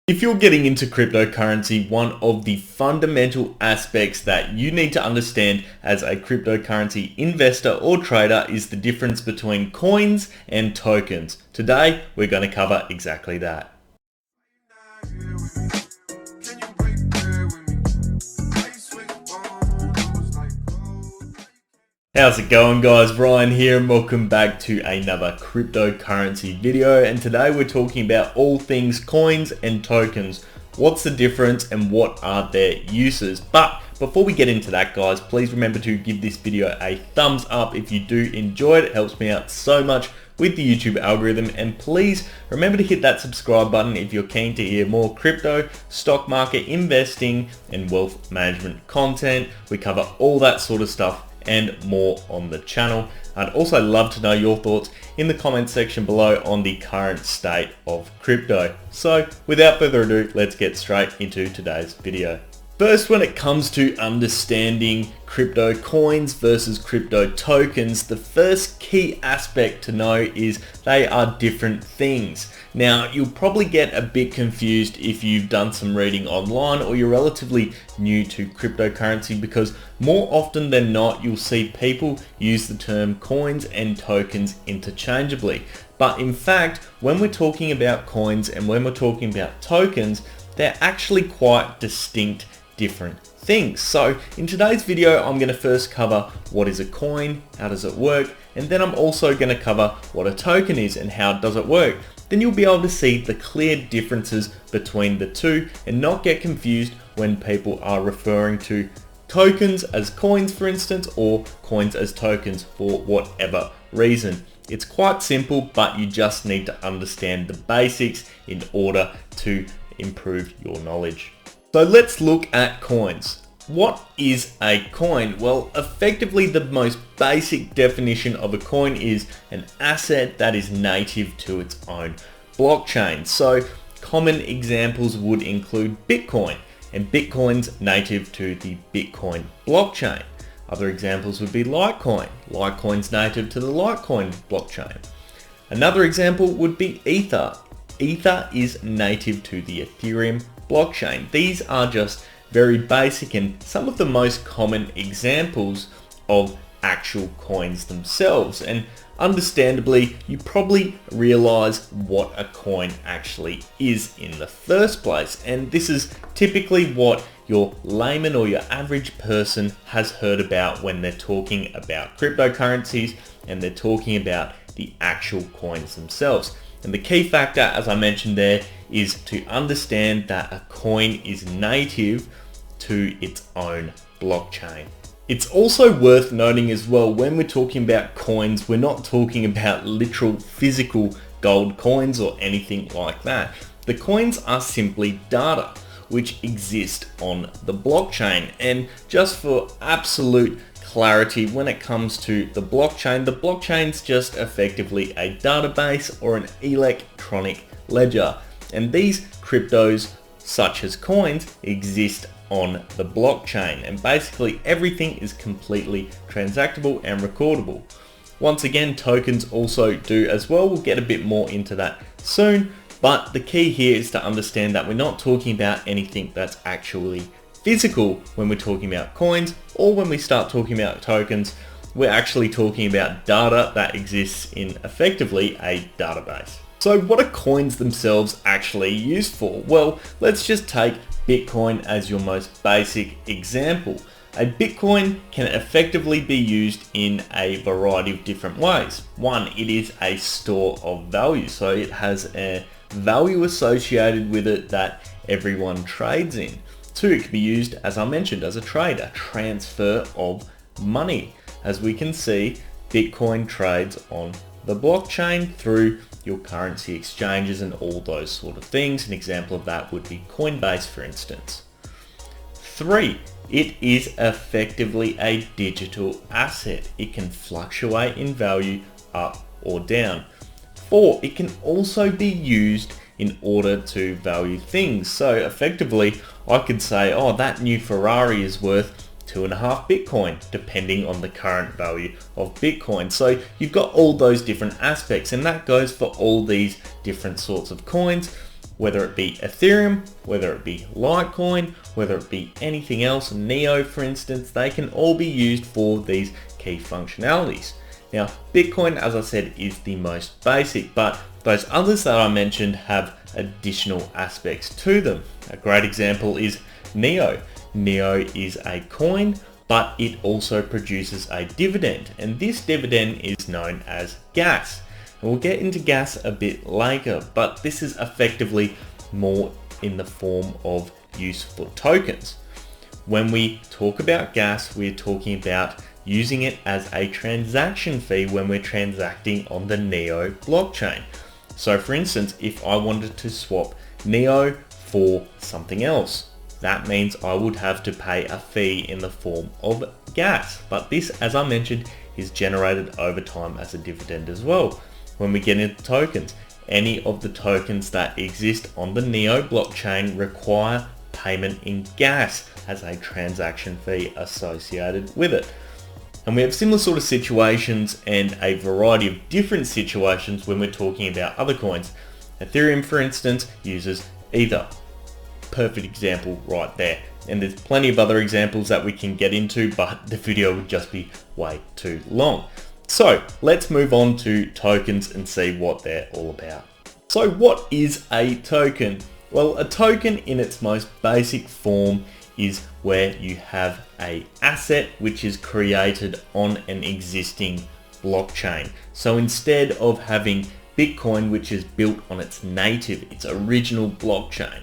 If you're getting into cryptocurrency, one of the fundamental aspects that you need to understand as a cryptocurrency investor or trader is the difference between coins and tokens. Today, we're going to cover exactly that. How's it going, guys? Ryan here and welcome back to another cryptocurrency video, and today we're talking about all things coins and tokens. What's the difference and what are their uses? But before we get into that, guys, please remember to give this video a thumbs up if you do enjoy it. It helps me out so much with the YouTube algorithm, and please remember to hit that subscribe button if you're keen to hear more crypto, stock market investing and wealth management content. We cover all that sort of stuff and more on the channel. I'd also love to know your thoughts in the comment section below on the current state of crypto. So without further ado, let's get straight into today's video. First, when it comes to understanding crypto coins versus crypto tokens, the first key aspect to know is they are different things. Now, you'll probably get a bit confused if you've done some reading online or you're relatively new to cryptocurrency, because more often than not, you'll see people use the term coins and tokens interchangeably. But in fact, when we're talking about coins and when we're talking about tokens, they're actually quite distinct different things. So in today's video, I'm going to first cover what is a coin, how does it work, and then I'm also going to cover what a token is and how does it work. Then you'll be able to see the clear differences between the two and not get confused when people are referring to tokens as coins, for instance, or coins as tokens for whatever reason. It's quite simple, but you just need to understand the basics in order to improve your knowledge. So let's look at coins. What is a coin? Well, effectively the most basic definition of a coin is an asset that is native to its own blockchain. So common examples would include Bitcoin, and Bitcoin's native to the Bitcoin blockchain. Other examples would be Litecoin. Litecoin's native to the Litecoin blockchain. Another example would be Ether. Ether is native to the Ethereum blockchain. These are just very basic and some of the most common examples of actual coins themselves. And understandably, you probably realize what a coin actually is in the first place. And this is typically what your layman or your average person has heard about when they're talking about cryptocurrencies and they're talking about the actual coins themselves. And the key factor, as I mentioned there, is to understand that a coin is native to its own blockchain. It's also worth noting as well, when we're talking about coins, we're not talking about literal physical gold coins or anything like that. The coins are simply data which exist on the blockchain. And just for absolute clarity, when it comes to the blockchain's just effectively a database or an electronic ledger. And these cryptos, such as coins, exist on the blockchain. And basically everything is completely transactable and recordable. Once again, tokens also do as well. We'll get a bit more into that soon. But the key here is to understand that we're not talking about anything that's actually physical when we're talking about coins, or when we start talking about tokens, we're actually talking about data that exists in effectively a database. So what are coins themselves actually used for? Well, let's just take Bitcoin as your most basic example. A Bitcoin can effectively be used in a variety of different ways. One, it is a store of value, so it has a value associated with it that everyone trades in. Two, it can be used, as I mentioned, as a trade, a transfer of money. As we can see, Bitcoin trades on the blockchain through your currency exchanges and all those sort of things. An example of that would be Coinbase, for instance. Three, it is effectively a digital asset. It can fluctuate in value up or down. Four, it can also be used in order to value things. So effectively, I could say, oh, that new Ferrari is worth 2.5 Bitcoin, depending on the current value of Bitcoin. So you've got all those different aspects, and that goes for all these different sorts of coins. whether it be Ethereum, whether it be Litecoin, whether it be anything else, Neo for instance, they can all be used for these key functionalities. Now, Bitcoin, as I said, is the most basic, but those others that I mentioned have additional aspects to them. A great example is Neo. Neo is a coin, but it also produces a dividend, and this dividend is known as gas. And we'll get into gas a bit later, but this is effectively more in the form of use for tokens. When we talk about gas, we're talking about using it as a transaction fee when we're transacting on the Neo blockchain. So for instance, if I wanted to swap Neo for something else, that means I would have to pay a fee in the form of gas. But this, as I mentioned, is generated over time as a dividend as well. When we get into tokens, any of the tokens that exist on the Neo blockchain require payment in gas as a transaction fee associated with it. And we have similar sort of situations and a variety of different situations when we're talking about other coins. Ethereum, for instance, uses Ether. Perfect example right there. And there's plenty of other examples that we can get into, but the video would just be way too long. So let's move on to tokens and see what they're all about. So what is a token? Well, a token in its most basic form is where you have an asset which is created on an existing blockchain. So instead of having Bitcoin, which is built on its original blockchain,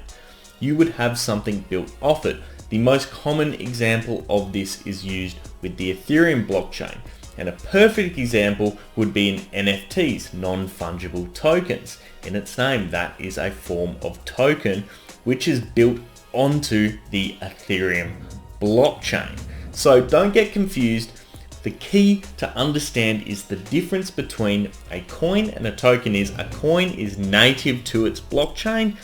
you would have something built off it. The most common example of this is used with the Ethereum blockchain. And a perfect example would be in NFTs, non-fungible tokens. In its name, that is a form of token which is built onto the Ethereum blockchain. So don't get confused. The key to understand is the difference between a coin and a token is a coin is native to its blockchain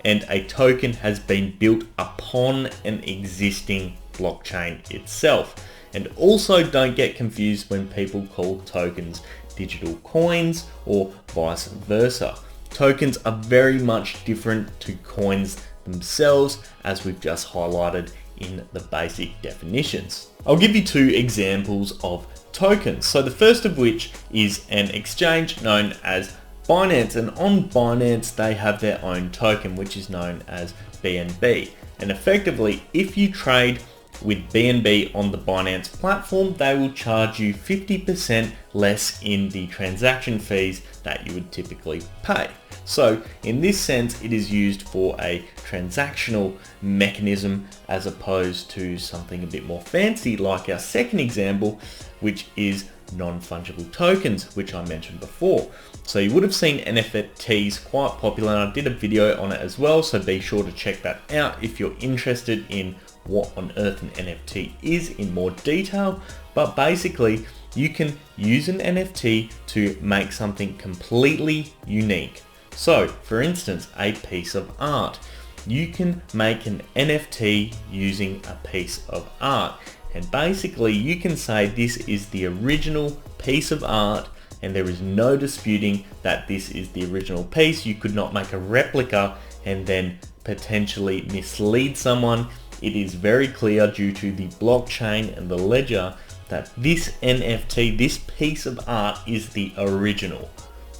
and a token has been built upon an existing blockchain itself. And also don't get confused when people call tokens digital coins or vice versa. Tokens are very much different to coins themselves, as we've just highlighted in the basic definitions. I'll give you two examples of tokens. So the first of which is an exchange known as Binance, and on Binance they have their own token which is known as BNB. And effectively, if you trade with BNB on the Binance platform, they will charge you 50% less in the transaction fees that you would typically pay. So in this sense, it is used for a transactional mechanism as opposed to something a bit more fancy like our second example, which is non-fungible tokens, which I mentioned before. So you would have seen NFTs quite popular, and I did a video on it as well, so be sure to check that out if you're interested in what on earth an NFT is in more detail. But basically, you can use an NFT to make something completely unique. So for instance, a piece of art. You can make an NFT using a piece of art, and basically you can say this is the original piece of art and there is no disputing that this is the original piece. You could not make a replica and then potentially mislead someone. It is very clear due to the blockchain and the ledger that this NFT, this piece of art, is the original.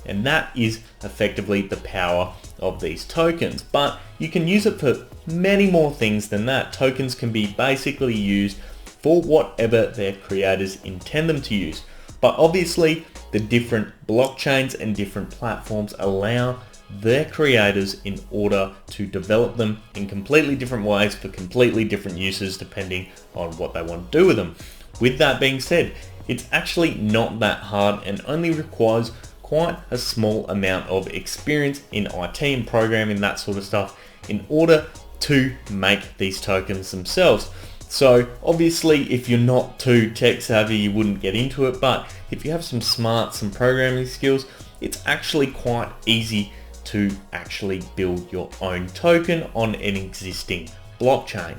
And that is effectively the power of these tokens. But you can use it for many more things than that. Tokens can be basically used for whatever their creators intend them to use. But obviously, the different blockchains and different platforms allow their creators in order to develop them in completely different ways for completely different uses depending on what they want to do with them. With that being said, it's actually not that hard and only requires quite a small amount of experience in IT and programming, that sort of stuff, in order to make these tokens themselves. So obviously, if you're not too tech savvy, you wouldn't get into it, but if you have some smarts, some programming skills, it's actually quite easy to actually build your own token on an existing blockchain.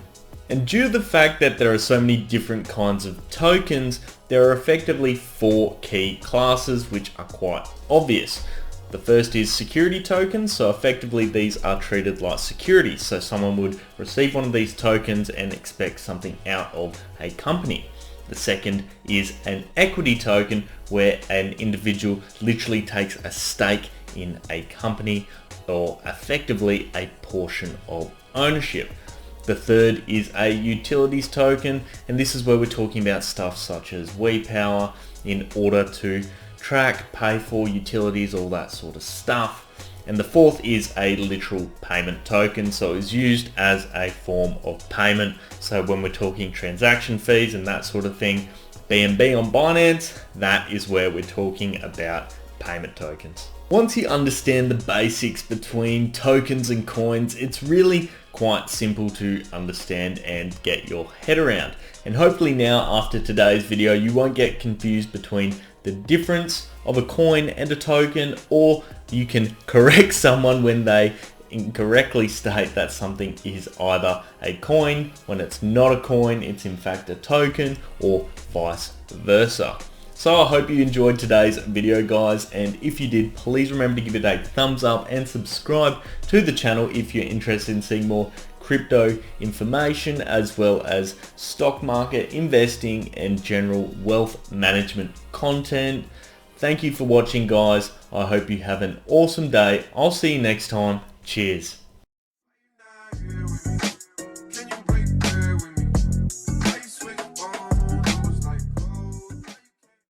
And due to the fact that there are so many different kinds of tokens, there are effectively 4 key classes which are quite obvious. The first is security tokens. So effectively these are treated like securities. So someone would receive one of these tokens and expect something out of a company. The second is an equity token, where an individual literally takes a stake in a company, or effectively a portion of ownership. The third is a utilities token, and this is where we're talking about stuff such as WePower in order to track, pay for utilities, all that sort of stuff. And the fourth is a literal payment token, so it's used as a form of payment. So when we're talking transaction fees and that sort of thing, BNB on Binance, that is where we're talking about payment tokens. Once you understand the basics between tokens and coins, it's really quite simple to understand and get your head around. And hopefully now, after today's video, you won't get confused between the difference of a coin and a token, or you can correct someone when they incorrectly state that something is either a coin when it's not a coin, it's in fact a token, or vice versa. So I hope you enjoyed today's video, guys, and if you did, please remember to give it a thumbs up and subscribe to the channel if you're interested in seeing more crypto information, as well as stock market investing and general wealth management content. Thank you for watching, guys. I hope you have an awesome day. I'll see you next time. Cheers.